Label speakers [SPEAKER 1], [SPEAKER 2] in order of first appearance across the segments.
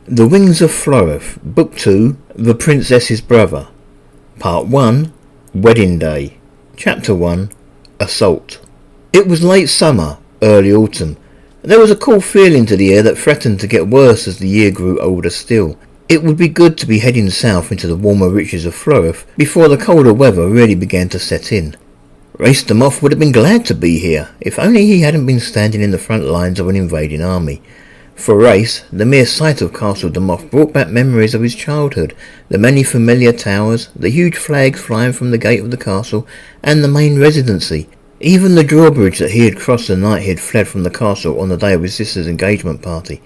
[SPEAKER 1] The Wings of Floreth, Book 2, The Princess's Brother, Part 1, Wedding Day, Chapter 1, Assault. It was late summer, early autumn. There was a cool feeling to the air that threatened to get worse as the year grew older still. It would be good to be heading south into the warmer reaches of Floreth before the colder weather really began to set in. Reyes the Moth would have been glad to be here, if only he hadn't been standing in the front lines of an invading army. For Reyes, the mere sight of Castle de Moth brought back memories of his childhood, the many familiar towers, the huge flags flying from the gate of the castle, and the main residency. Even the drawbridge that he had crossed the night he had fled from the castle on the day of his sister's engagement party.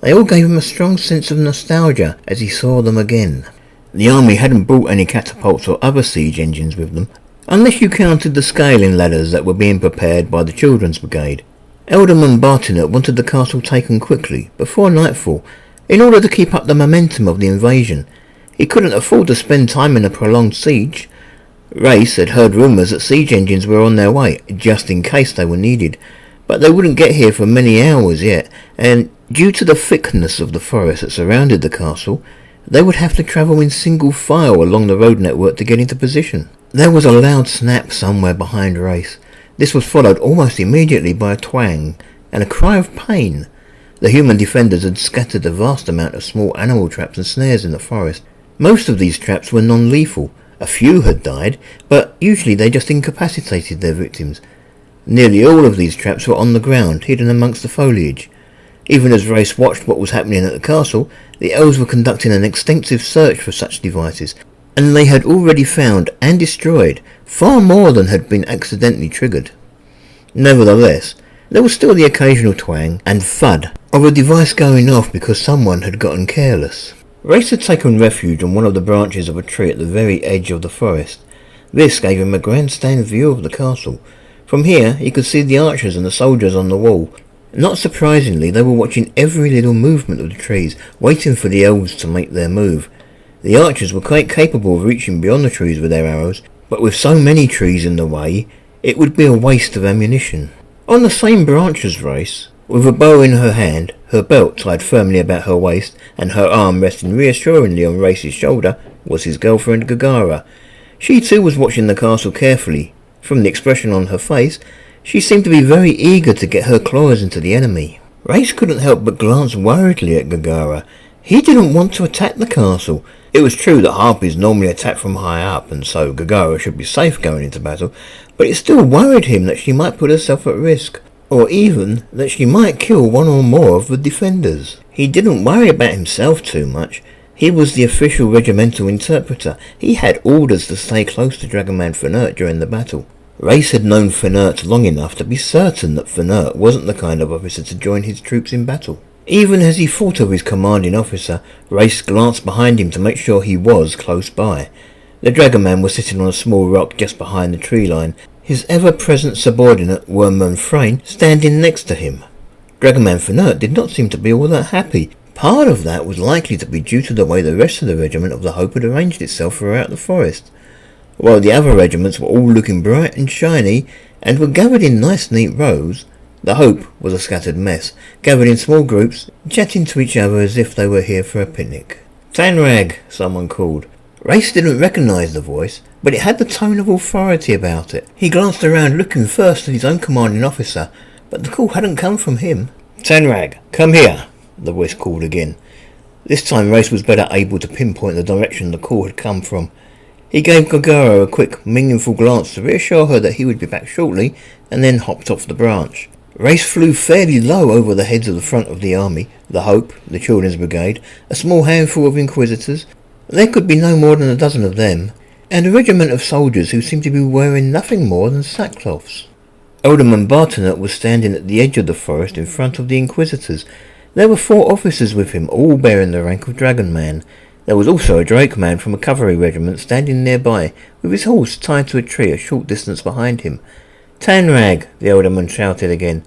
[SPEAKER 1] They all gave him a strong sense of nostalgia as he saw them again. The army hadn't brought any catapults or other siege engines with them, unless you counted the scaling ladders that were being prepared by the Children's Brigade. Alderman Bartinet wanted the castle taken quickly, before nightfall, in order to keep up the momentum of the invasion. He couldn't afford to spend time in a prolonged siege. Reyes had heard rumours that siege engines were on their way, just in case they were needed, but they wouldn't get here for many hours yet, and due to the thickness of the forest that surrounded the castle, they would have to travel in single file along the road network to get into position. There was a loud snap somewhere behind Reyes. This was followed almost immediately by a twang and a cry of pain. The human defenders had scattered a vast amount of small animal traps and snares in the forest. Most of these traps were non-lethal. A few had died, but usually they just incapacitated their victims. Nearly all of these traps were on the ground, hidden amongst the foliage. Even as Reyes watched what was happening at the castle, the elves were conducting an extensive search for such devices, and they had already found and destroyed far more than had been accidentally triggered. Nevertheless, there was still the occasional twang and thud of a device going off because someone had gotten careless. Reyes had taken refuge on one of the branches of a tree at the very edge of the forest. This gave him a grandstand view of the castle. From here he could see the archers and the soldiers on the wall. Not surprisingly, they were watching every little movement of the trees, waiting for the elves to make their move. The archers were quite capable of reaching beyond the trees with their arrows, but with so many trees in the way, it would be a waste of ammunition. On the same branch as Reyes, with a bow in her hand, her belt tied firmly about her waist, and her arm resting reassuringly on Reyes' shoulder, was his girlfriend Gagara. She too was watching the castle carefully. From the expression on her face, she seemed to be very eager to get her claws into the enemy. Reyes couldn't help but glance worriedly at Gagara. He didn't want to attack the castle. It was true that harpies normally attack from high up, and so Gagara should be safe going into battle, but it still worried him that she might put herself at risk, or even that she might kill one or more of the defenders. He didn't worry about himself too much. He was the official regimental interpreter. He had orders to stay close to Dragonman Fenert during the battle. Reyes had known Fenert long enough to be certain that Fenert wasn't the kind of officer to join his troops in battle. Even as he thought of his commanding officer, Reyes glanced behind him to make sure he was close by. The dragonman was sitting on a small rock just behind the tree line, his ever-present subordinate, Wormman Frayne, standing next to him. Dragonman Fenert did not seem to be all that happy. Part of that was likely to be due to the way the rest of the regiment of the Hope had arranged itself throughout the forest. While the other regiments were all looking bright and shiny, and were gathered in nice neat rows, the Hope was a scattered mess, gathered in small groups, chatting to each other as if they were here for a picnic. "Tanrag," someone called. Reyes didn't recognise the voice, but it had the tone of authority about it. He glanced around, looking first at his own commanding officer, but the call hadn't come from him. "Tanrag, come here," the voice called again. This time Reyes was better able to pinpoint the direction the call had come from. He gave Gagara a quick, meaningful glance to reassure her that he would be back shortly, and then hopped off the branch. Reyes flew fairly low over the heads of the front of the army, the Hope, the Children's Brigade, a small handful of Inquisitors. There could be no more than a dozen of them, and a regiment of soldiers who seemed to be wearing nothing more than sackcloths. Alderman Bartinet was standing at the edge of the forest in front of the Inquisitors. There were 4 officers with him, all bearing the rank of Dragonman. There was also a Drakeman from a cavalry regiment standing nearby, with his horse tied to a tree a short distance behind him. "Tanrag," the alderman shouted again.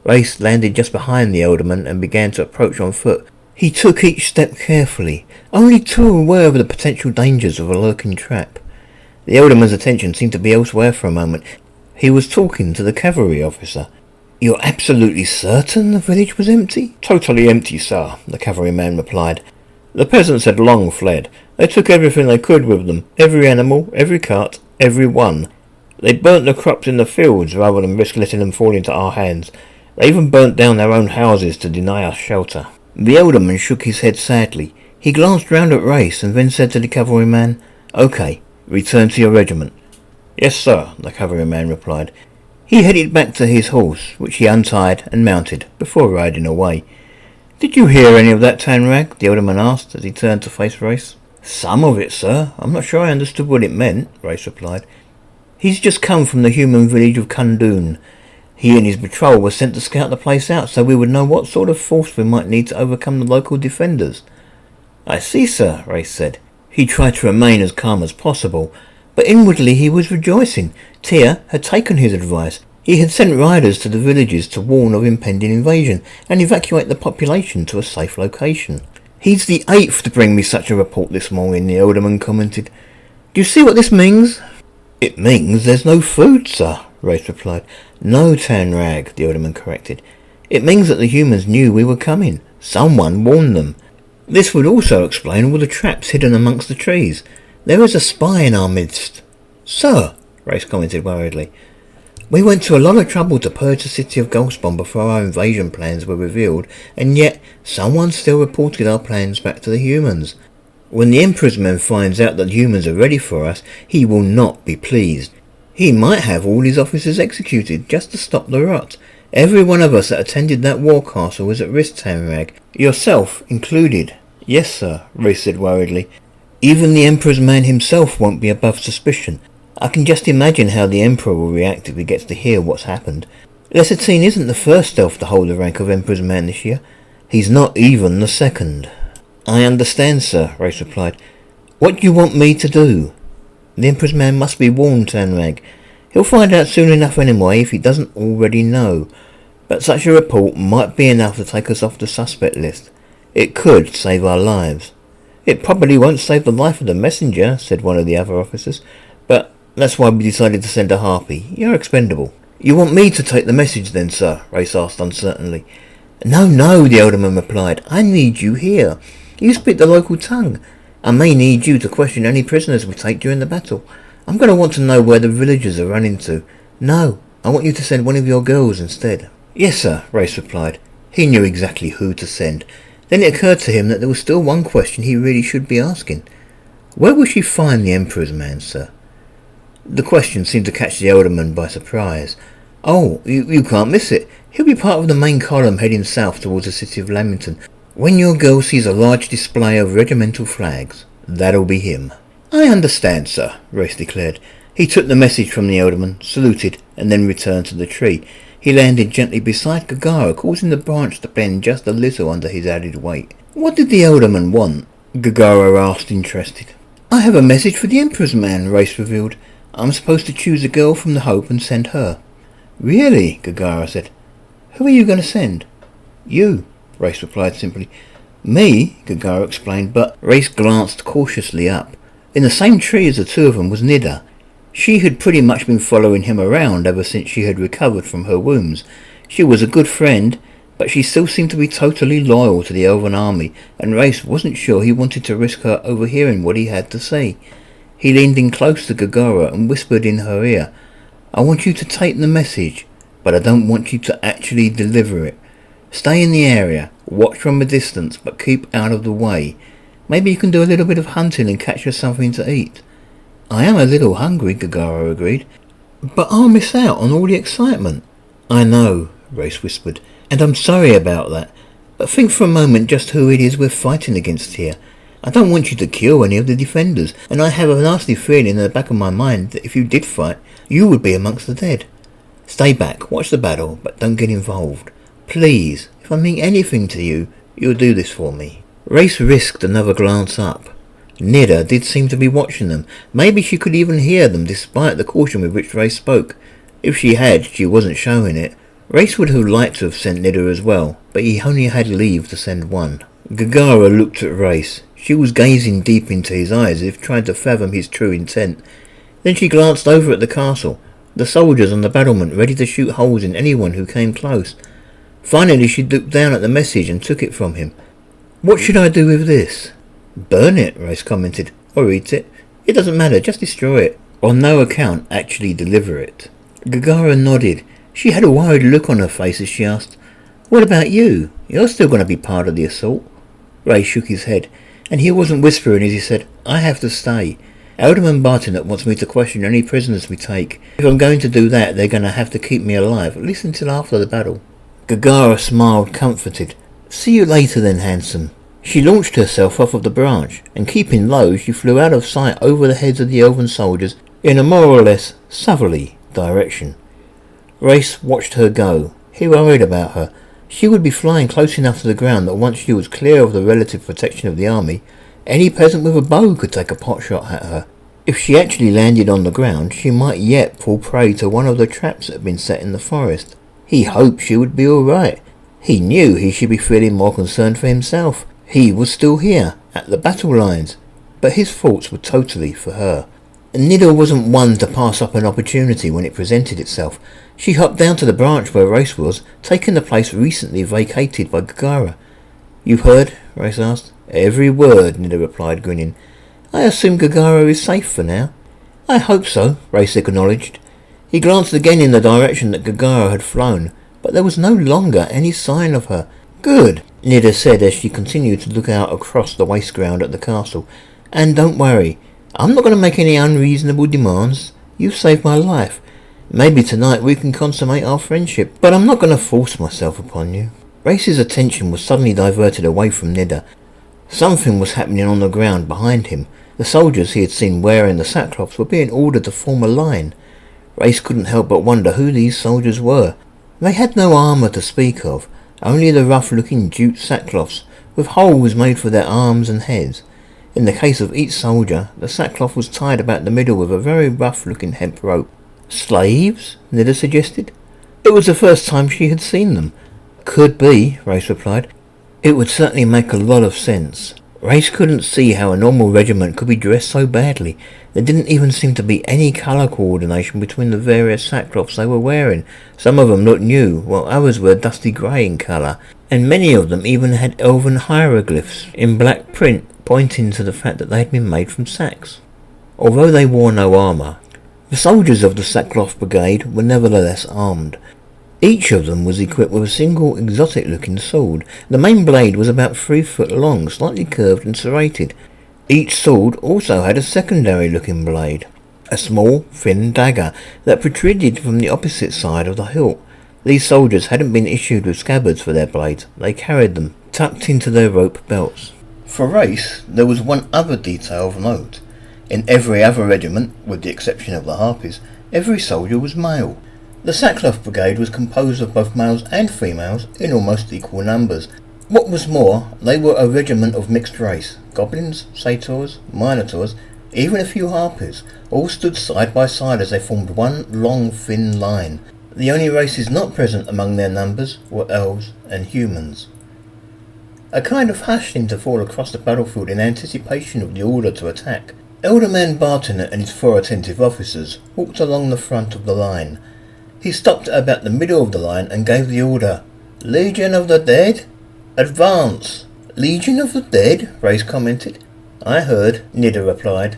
[SPEAKER 1] Reyes landed just behind the alderman and began to approach on foot. He took each step carefully, only too aware of the potential dangers of a lurking trap. The alderman's attention seemed to be elsewhere for a moment. He was talking to the cavalry officer. You're absolutely certain the village was empty?
[SPEAKER 2] Totally empty, sir, the cavalryman replied. The peasants had long fled. They took everything they could with them, every animal, every cart, every one. They burnt the crops in the fields rather than risk letting them fall into our hands. They even burnt down their own houses to deny us shelter.
[SPEAKER 1] The alderman shook his head sadly. He glanced round at Reyes and then said to the cavalryman, "Okay, return to your regiment."
[SPEAKER 2] "Yes, sir," the cavalryman replied.
[SPEAKER 1] He headed back to his horse, which he untied and mounted before riding away.
[SPEAKER 2] "Did you hear any of that, Tanrag?" the alderman asked as he turned to face Reyes.
[SPEAKER 1] "Some of it, sir. I'm not sure I understood what it meant," Reyes replied. "He's just come from the human village of Kundun. He and his patrol were sent to scout the place out so we would know what sort of force we might need to overcome the local defenders."
[SPEAKER 2] "I see, sir," Reyes said.
[SPEAKER 1] He tried to remain as calm as possible, but inwardly he was rejoicing. Tia had taken his advice. He had sent riders to the villages to warn of impending invasion and evacuate the population to a safe location. "He's the 8th to bring me such a report this morning," the alderman commented. "Do you see what this means?"
[SPEAKER 2] "It means there's no food, sir,"
[SPEAKER 1] Reyes replied. "No, Tanrag," the alderman corrected. "It means that the humans knew we were coming. Someone warned them. This would also explain all the traps hidden amongst the trees. There is a spy in our midst." "Sir," Reyes commented worriedly, "we went to a lot of trouble to purge the city of Goldspawn before our invasion plans were revealed, and yet someone still reported our plans back to the humans. When the Emperor's men finds out that humans are ready for us, he will not be pleased. He might have all his officers executed just to stop the rot. Every one of us that attended that war castle was at risk, Tanrag, yourself included."
[SPEAKER 2] "Yes, sir," Reyes said worriedly.
[SPEAKER 1] "Even the Emperor's man himself won't be above suspicion. I can just imagine how the Emperor will react if he gets to hear what's happened. Lessertine isn't the first elf to hold the rank of Emperor's man this year. He's not even the second." "I understand, sir," Reyes replied. "What do you want me to do?" "The Emperor's man must be warned, Tanrag. He'll find out soon enough anyway if he doesn't already know. But such a report might be enough to take us off the suspect list. It could save our lives." "It probably won't save the life of the messenger," said one of the other officers. "But that's why we decided to send a harpy. You're expendable." "You want me to take the message then, sir?" Reyes asked uncertainly. No, the alderman replied. "I need you here. You speak the local tongue. I may need you to question any prisoners we take during the battle. I'm going to want to know where the villagers are running to. No, I want you to send one of your girls instead." "Yes, sir," Reyes replied. He knew exactly who to send. Then it occurred to him that there was still one question he really should be asking. "Where will she find the Emperor's man, sir?" The question seemed to catch the alderman by surprise. "Oh, you can't miss it. He'll be part of the main column heading south towards the city of Lamington. When your girl sees a large display of regimental flags, that'll be him." "I understand, sir," Reyes declared. He took the message from the alderman, saluted, and then returned to the tree. He landed gently beside Gagara, causing the branch to bend just a little under his added weight. "What did the alderman want?" Gagara asked, interested. "I have a message for the Emperor's man," Reyes revealed. "I'm supposed to choose a girl from the Hope and send her." "Really?" Gagara said. "Who are you going to send?" "You," Reyes replied simply. "Me?" Gagara explained, but Reyes glanced cautiously up. In the same tree as the two of them was Nida. She had pretty much been following him around ever since she had recovered from her wounds. She was a good friend, but she still seemed to be totally loyal to the Elven army, and Reyes wasn't sure he wanted to risk her overhearing what he had to say. He leaned in close to Gagara and whispered in her ear, "I want you to take the message, but I don't want you to actually deliver it. Stay in the area, watch from a distance, but keep out of the way. Maybe you can do a little bit of hunting and catch her something to eat." "I am a little hungry," Gagara agreed, "but I'll miss out on all the excitement." "I know," Reyes whispered, "and I'm sorry about that. But think for a moment just who it is we're fighting against here. I don't want you to kill any of the defenders, and I have a nasty feeling in the back of my mind that if you did fight, you would be amongst the dead. Stay back, watch the battle, but don't get involved. Please, if I mean anything to you, you'll do this for me." Reyes risked another glance up. Nida did seem to be watching them. Maybe she could even hear them, despite the caution with which Reyes spoke. If she had, she wasn't showing it. Reyes would have liked to have sent Nida as well, but he only had leave to send one. Gagara looked at Reyes. She was gazing deep into his eyes as if trying to fathom his true intent. Then she glanced over at the castle. the soldiers on the battlement ready to shoot holes in anyone who came close. Finally she looked down at the message and took it from him. "What should I do with this?" "Burn it," Reyes commented, "or eat it. It doesn't matter, just destroy it. On no account actually deliver it." Gagara nodded. She had a worried look on her face as she asked, "What about you? You're still going to be part of the assault?" Reyes shook his head, and he wasn't whispering as he said, "I have to stay. Alderman Bartinet wants me to question any prisoners we take. If I'm going to do that, they're going to have to keep me alive, at least until after the battle." Gagara smiled, comforted. "See you later then, handsome." She launched herself off of the branch, and keeping low, she flew out of sight over the heads of the elven soldiers in a more or less southerly direction. Reyes watched her go. He worried about her. She would be flying close enough to the ground that once she was clear of the relative protection of the army, any peasant with a bow could take a pot shot at her. If she actually landed on the ground, she might yet fall prey to one of the traps that had been set in the forest. He hoped she would be all right. He knew he should be feeling more concerned for himself. He was still here, at the battle lines, but his thoughts were totally for her. Nida wasn't one to pass up an opportunity when it presented itself. She hopped down to the branch where Reyes was, taking the place recently vacated by Gagara. "You've heard?" Reyes asked. "Every word," Nida replied, grinning. "I assume Gagara is safe for now." "I hope so," Reyes acknowledged. He glanced again in the direction that Gagara had flown, but there was no longer any sign of her. "Good," Nida said as she continued to look out across the waste ground at the castle. "And don't worry. I'm not going to make any unreasonable demands. You've saved my life. Maybe tonight we can consummate our friendship, but I'm not going to force myself upon you." Reyes' attention was suddenly diverted away from Nida. Something was happening on the ground behind him. The soldiers he had seen wearing the sackcloths were being ordered to form a line. Reyes couldn't help but wonder who these soldiers were. They had no armour to speak of, only the rough-looking jute sackcloths, with holes made for their arms and heads. In the case of each soldier, the sackcloth was tied about the middle with a very rough-looking hemp rope. "Slaves?" Nida suggested. It was the first time she had seen them. "Could be," Reyes replied. "It would certainly make a lot of sense." Reyes couldn't see how a normal regiment could be dressed so badly. There didn't even seem to be any colour coordination between the various sackcloths they were wearing. Some of them looked new, while others were dusty grey in colour, and many of them even had elven hieroglyphs in black print pointing to the fact that they had been made from sacks. Although they wore no armour, the soldiers of the sackcloth brigade were nevertheless armed. Each of them was equipped with a single exotic-looking sword. The main blade was about 3 foot long, slightly curved and serrated. Each sword also had a secondary-looking blade, a small, thin dagger that protruded from the opposite side of the hilt. These soldiers hadn't been issued with scabbards for their blades. They carried them tucked into their rope belts. For Reyes, there was one other detail of note. In every other regiment, with the exception of the Harpies, every soldier was male. The Sackcloth Brigade was composed of both males and females in almost equal numbers. What was more, they were a regiment of mixed race. Goblins, satyrs, minotaurs, even a few harpies, all stood side by side as they formed one long thin line. The only races not present among their numbers were elves and humans. A kind of hush seemed to fall across the battlefield in anticipation of the order to attack. Elderman Bartinet and his 4 attentive officers walked along the front of the line. He stopped at about the middle of the line and gave the order, "Legion of the Dead, advance!" "Legion of the Dead?" Reyes commented. "I heard," Nida replied.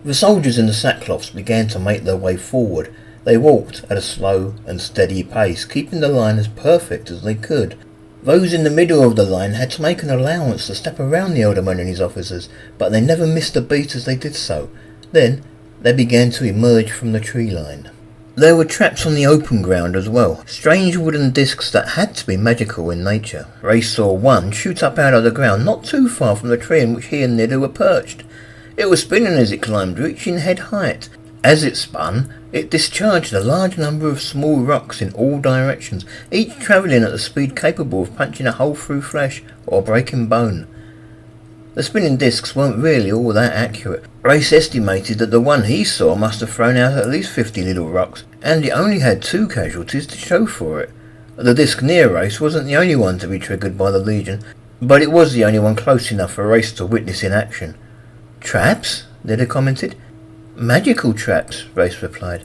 [SPEAKER 1] The soldiers in the sackcloths began to make their way forward. They walked at a slow and steady pace, keeping the line as perfect as they could. Those in the middle of the line had to make an allowance to step around the elderman and his officers, but they never missed a beat as they did so. Then they began to emerge from the tree line. There were traps on the open ground as well, strange wooden discs that had to be magical in nature. Reyes saw one shoot up out of the ground not too far from the tree in which he and Nida were perched. It was spinning as it climbed, reaching head height. As it spun, it discharged a large number of small rocks in all directions, each travelling at a speed capable of punching a hole through flesh or breaking bone. The spinning discs weren't really all that accurate. Reyes estimated that the one he saw must have thrown out at least 50 little rocks, and it only had 2 casualties to show for it. The disc near Reyes wasn't the only one to be triggered by the Legion, but it was the only one close enough for Reyes to witness in action. "Traps?" Nida commented. "Magical traps," Reyes replied.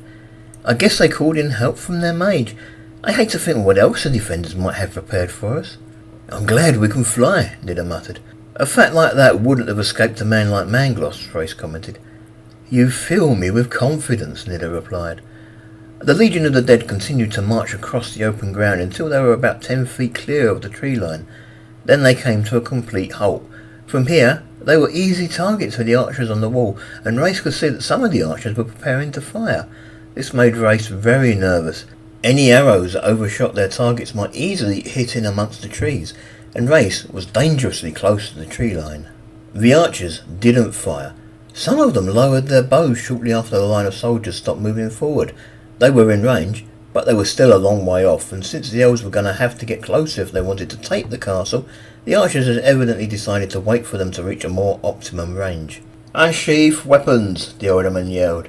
[SPEAKER 1] I guess they called in help from their mage. I hate to think what else the defenders might have prepared for us. I'm glad we can fly, Nida muttered. A fact like that wouldn't have escaped a man like Mangloss, Reyes commented. You fill me with confidence, Nida replied. The Legion of the Dead continued to march across the open ground until they were about 10 feet clear of the tree line. Then they came to a complete halt. From here, they were easy targets for the archers on the wall, and Reyes could see that some of the archers were preparing to fire. This made Reyes very nervous. Any arrows that overshot their targets might easily hit in amongst the trees, and Reyes was dangerously close to the tree line. The archers didn't fire. Some of them lowered their bows shortly after the line of soldiers stopped moving forward. They were in range, but they were still a long way off, and since the elves were going to have to get closer if they wanted to take the castle, the archers had evidently decided to wait for them to reach a more optimum range. Unsheath weapons, the alderman yelled.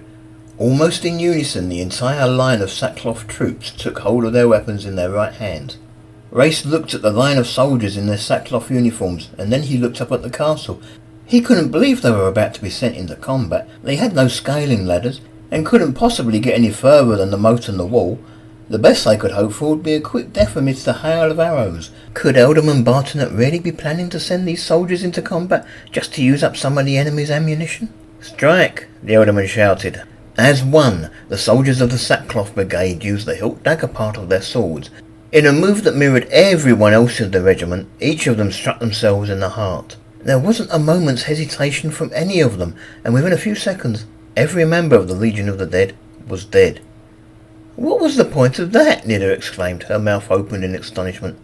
[SPEAKER 1] Almost in unison, the entire line of sackcloth troops took hold of their weapons in their right hands. Reyes looked at the line of soldiers in their sackcloth uniforms, and then he looked up at the castle. He couldn't believe they were about to be sent into combat. They had no scaling ladders, and couldn't possibly get any further than the moat and the wall. The best they could hope for would be a quick death amidst the hail of arrows. Could Alderman Bartonet really be planning to send these soldiers into combat just to use up some of the enemy's ammunition? Strike! The alderman shouted. As one, the soldiers of the Sackcloth Brigade used the hilt dagger part of their swords. In a move that mirrored everyone else in the regiment, each of them struck themselves in the heart. There wasn't a moment's hesitation from any of them, and within a few seconds, every member of the Legion of the Dead was dead. What was the point of that? Nida exclaimed, her mouth opened in astonishment.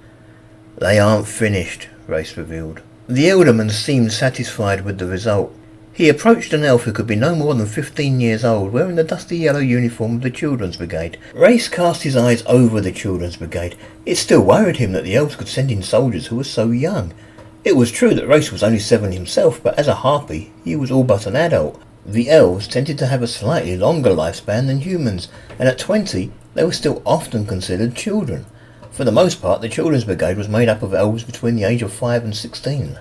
[SPEAKER 1] They aren't finished, Reyes revealed. The alderman seemed satisfied with the result. He approached an elf who could be no more than 15 years old, wearing the dusty yellow uniform of the Children's Brigade. Reyes cast his eyes over the Children's Brigade. It still worried him that the elves could send in soldiers who were so young. It was true that Reyes was only 7 himself, but as a harpy, he was all but an adult. The elves tended to have a slightly longer lifespan than humans, and at 20, they were still often considered children. For the most part, the Children's Brigade was made up of elves between the age of 5 and 16.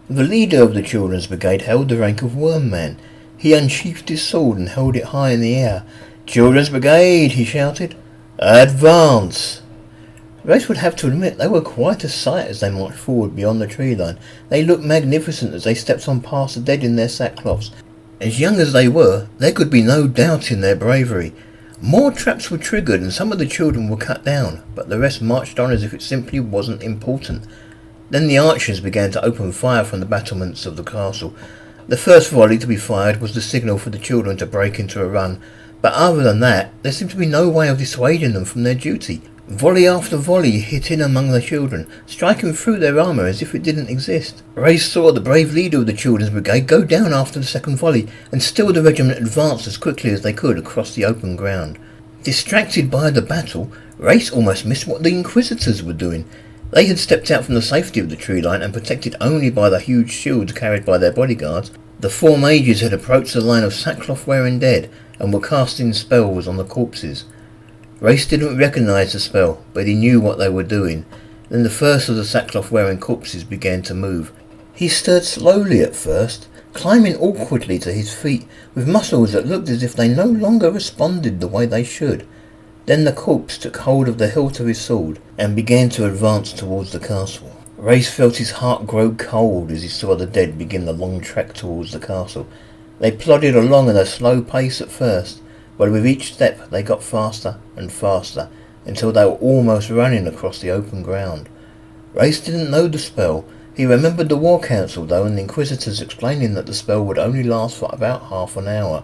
[SPEAKER 1] The leader of the Children's Brigade held the rank of Worm-Man. He unsheathed his sword and held it high in the air. Children's Brigade, he shouted. Advance! Reyes would have to admit they were quite a sight as they marched forward beyond the tree line. They looked magnificent as they stepped on past the dead in their sackcloths. As young as they were, there could be no doubt in their bravery. More traps were triggered and some of the children were cut down, but the rest marched on as if it simply wasn't important. Then the archers began to open fire from the battlements of the castle. The first volley to be fired was the signal for the children to break into a run, but other than that, there seemed to be no way of dissuading them from their duty. Volley after volley hit in among the children, striking through their armour as if it didn't exist. Reyes saw the brave leader of the Children's Brigade go down after the second volley, and still the regiment advanced as quickly as they could across the open ground. Distracted by the battle, Reyes almost missed what the Inquisitors were doing. They had stepped out from the safety of the tree line, and protected only by the huge shields carried by their bodyguards, the 4 mages had approached the line of sackcloth-wearing dead, and were casting spells on the corpses. Reyes didn't recognise the spell, but he knew what they were doing. Then the first of the sackcloth-wearing corpses began to move. He stirred slowly at first, climbing awkwardly to his feet, with muscles that looked as if they no longer responded the way they should. Then the corpse took hold of the hilt of his sword, and began to advance towards the castle. Reyes felt his heart grow cold as he saw the dead begin the long trek towards the castle. They plodded along at a slow pace at first, but with each step they got faster and faster, until they were almost running across the open ground. Reyes didn't know the spell. He remembered the War Council though, and the Inquisitors explaining that the spell would only last for about half an hour.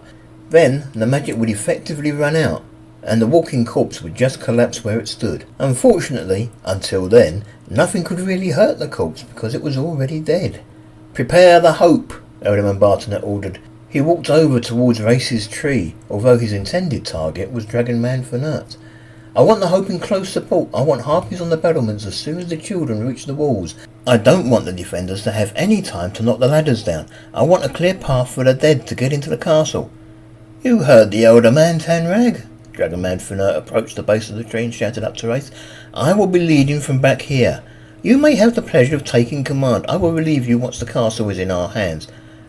[SPEAKER 1] Then the magic would effectively run out, and the walking corpse would just collapse where it stood. Unfortunately, until then, nothing could really hurt the corpse because it was already dead. Prepare the hope, Alderman Bartonet ordered. He walked over towards Reyes' tree, although his intended target was Dragonman Fernert. I want the hope in close support. I want harpies on the battlements as soon as the children reach the walls. I don't want the defenders to have any time to knock the ladders down. I want a clear path for the dead to get into the castle. You heard the elder man, Tanrag. Dragonman Fernert approached the base of the tree and shouted up to Reyes. I will be leading from back here. You may have the pleasure of taking command. I will relieve you once the castle is in our hands.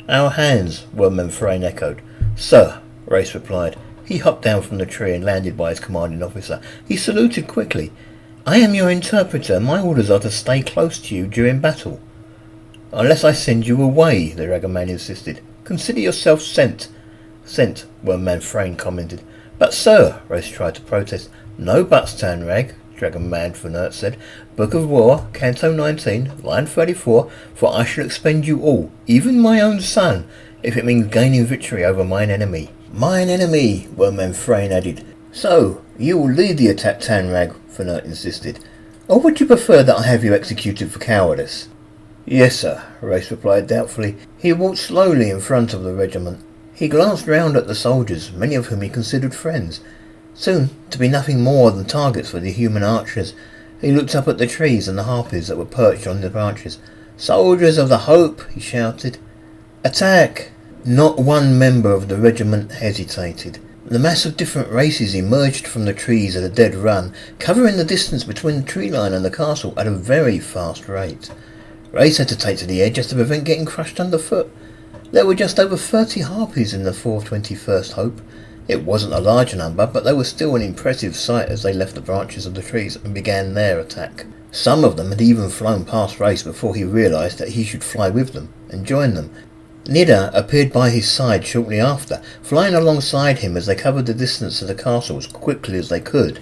[SPEAKER 1] Our hands, Worm-Man Frayne echoed. Sir, Reyes replied. He hopped down from the tree and landed by his commanding officer. He saluted quickly. "I am your interpreter. My orders are to stay close to you during battle." "Unless I send you away," the dragoman insisted. "Consider yourself sent." "Sent," Wormman Frayne commented. "But sir," Reyes tried to protest. "No buts, Tanrag," Dragonman Fenert said. "Book of War, Canto 19, line 34, for I shall expend you all, even my own son, if it means gaining victory over mine enemy." "Mine enemy," Wormman Frayne added. "So, you will lead the attack, Tanrag," Fenert insisted. "Or would you prefer that I have you executed for cowardice?" "Yes, sir," Reyes replied doubtfully. He walked slowly in front of the regiment. He glanced round at the soldiers, many of whom he considered friends, soon to be nothing more than targets for the human archers. He looked up at the trees and the harpies that were perched on the branches. "Soldiers of the Hope," he shouted. "Attack!" Not one member of the regiment hesitated. The mass of different races emerged from the trees at a dead run, covering the distance between the tree line and the castle at a very fast rate. Reyes had to take to the edge just to prevent getting crushed underfoot. There were just over 30 harpies in the 421st Hope. It wasn't a large number, but they were still an impressive sight as they left the branches of the trees and began their attack. Some of them had even flown past Reyes before he realised that he should fly with them and join them. Nida appeared by his side shortly after, flying alongside him as they covered the distance to the castle as quickly as they could.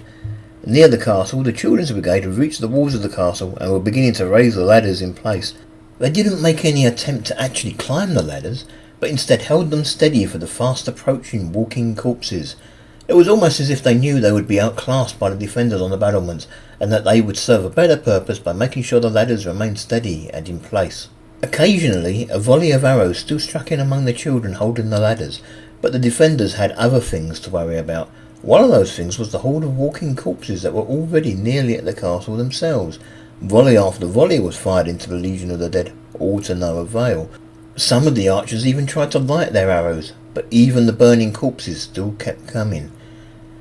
[SPEAKER 1] Near the castle, the children's brigade had reached the walls of the castle and were beginning to raise the ladders in place. They didn't make any attempt to actually climb the ladders, but instead held them steady for the fast-approaching walking corpses. It was almost as if they knew they would be outclassed by the defenders on the battlements, and that they would serve a better purpose by making sure the ladders remained steady and in place. Occasionally, a volley of arrows still struck in among the children holding the ladders, but the defenders had other things to worry about. One of those things was the horde of walking corpses that were already nearly at the castle themselves. Volley after volley was fired into the Legion of the Dead, all to no avail. Some of the archers even tried to light their arrows, but even the burning corpses still kept coming.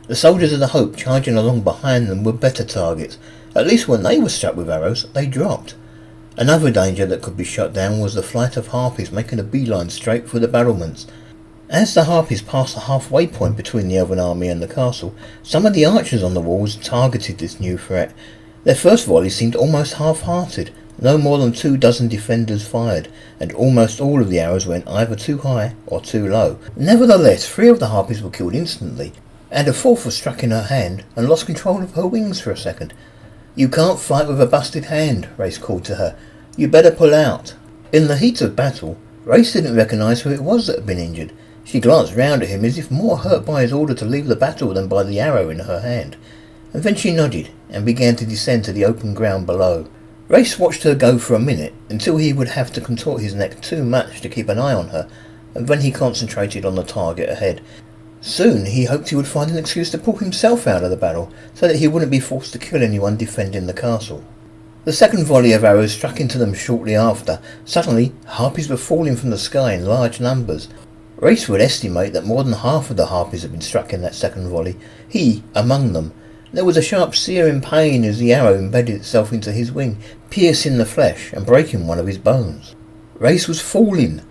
[SPEAKER 1] The soldiers of the Hope charging along behind them were better targets. At least when they were struck with arrows, they dropped. Another danger that could be shot down was the flight of harpies making a beeline straight for the battlements. As the harpies passed the halfway point between the Elven army and the castle, some of the archers on the walls targeted this new threat. Their first volley seemed almost half-hearted. No more than 24 defenders fired, and almost all of the arrows went either too high or too low. Nevertheless, 3 of the harpies were killed instantly, and a 4th was struck in her hand and lost control of her wings for a second. "You can't fight with a busted hand," Reyes called to her. "You better pull out." In the heat of battle, Reyes didn't recognise who it was that had been injured. She glanced round at him as if more hurt by his order to leave the battle than by the arrow in her hand. And then she nodded and began to descend to the open ground below. Reyes watched her go for a minute, until he would have to contort his neck too much to keep an eye on her, and then he concentrated on the target ahead. Soon he hoped he would find an excuse to pull himself out of the battle, so that he wouldn't be forced to kill anyone defending the castle. The second volley of arrows struck into them shortly after. Suddenly, harpies were falling from the sky in large numbers. Reyes would estimate that more than half of the harpies had been struck in that second volley, he among them. There was a sharp searing pain as the arrow embedded itself into his wing, piercing the flesh and breaking one of his bones. Reyes was falling.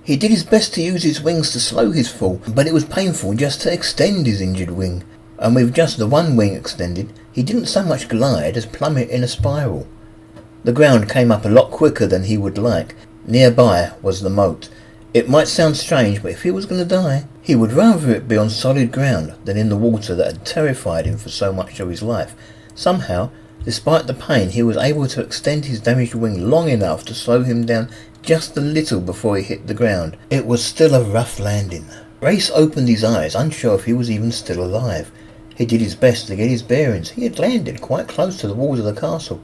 [SPEAKER 1] He did his best to use his wings to slow his fall, but it was painful just to extend his injured wing, and with just the one wing extended, he didn't so much glide as plummet in a spiral. The ground came up a lot quicker than he would like. Nearby was the moat. It might sound strange, but if he was going to die, he would rather it be on solid ground than in the water that had terrified him for so much of his life. Somehow, despite the pain, he was able to extend his damaged wing long enough to slow him down just a little before he hit the ground. It was still a rough landing. Reyes opened his eyes, unsure if he was even still alive. He did his best to get his bearings. He had landed quite close to the walls of the castle.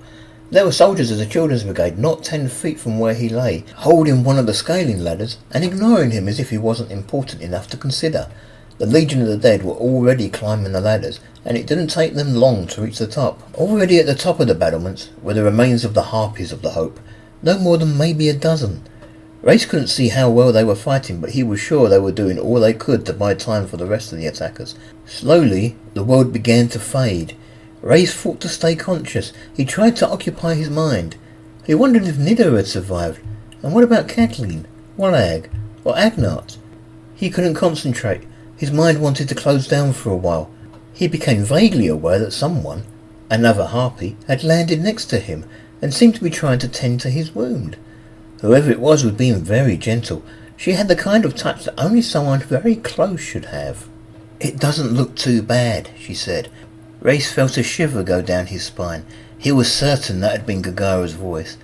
[SPEAKER 1] There were soldiers of the children's brigade not 10 feet from where he lay, holding one of the scaling ladders and ignoring him as if he wasn't important enough to consider. The Legion of the Dead were already climbing the ladders, and it didn't take them long to reach the top. Already at the top of the battlements were the remains of the harpies of the Hope, no more than maybe a dozen. Reyes couldn't see how well they were fighting, but he was sure they were doing all they could to buy time for the rest of the attackers. Slowly, the world began to fade. Reyes fought to stay conscious. He tried to occupy his mind. He wondered if Nida had survived. And what about Kathleen, Wallag, or Agnart? He couldn't concentrate. His mind wanted to close down for a while. He became vaguely aware that someone, another harpy, had landed next to him and seemed to be trying to tend to his wound. Whoever it was being very gentle. She had the kind of touch that only someone very close should have. "It doesn't look too bad," she said. Reyes felt a shiver go down his spine. He was certain that had been Gagara's voice.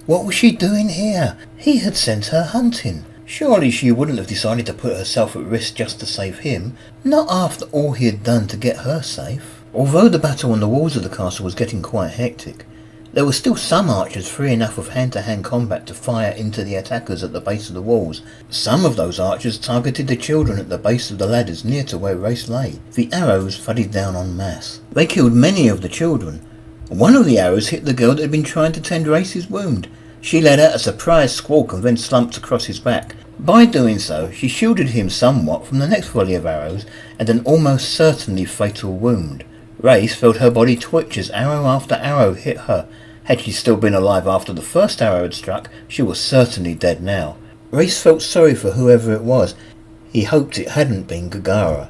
[SPEAKER 1] What was she doing here? He had sent her hunting. Surely she wouldn't have decided to put herself at risk just to save him, not after all he had done to get her safe. Although the battle on the walls of the castle was getting quite hectic, there were still some archers free enough of hand-to-hand combat to fire into the attackers at the base of the walls. Some of those archers targeted the children at the base of the ladders near to where Reyes lay. The arrows thudded down en masse. They killed many of the children. One of the arrows hit the girl that had been trying to tend Reyes' wound. She let out a surprised squawk and then slumped across his back. By doing so, she shielded him somewhat from the next volley of arrows and an almost certainly fatal wound. Reyes felt her body twitch as arrow after arrow hit her. Had she still been alive after the first arrow had struck, she was certainly dead now. Reyes felt sorry for whoever it was. He hoped it hadn't been Gagara.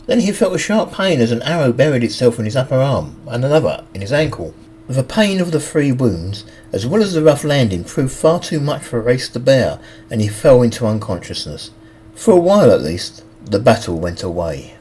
[SPEAKER 1] Then he felt a sharp pain as an arrow buried itself in his upper arm, and another in his ankle. The pain of the 3 wounds, as well as the rough landing, proved far too much for Reyes to bear, and he fell into unconsciousness. For a while at least, the battle went away.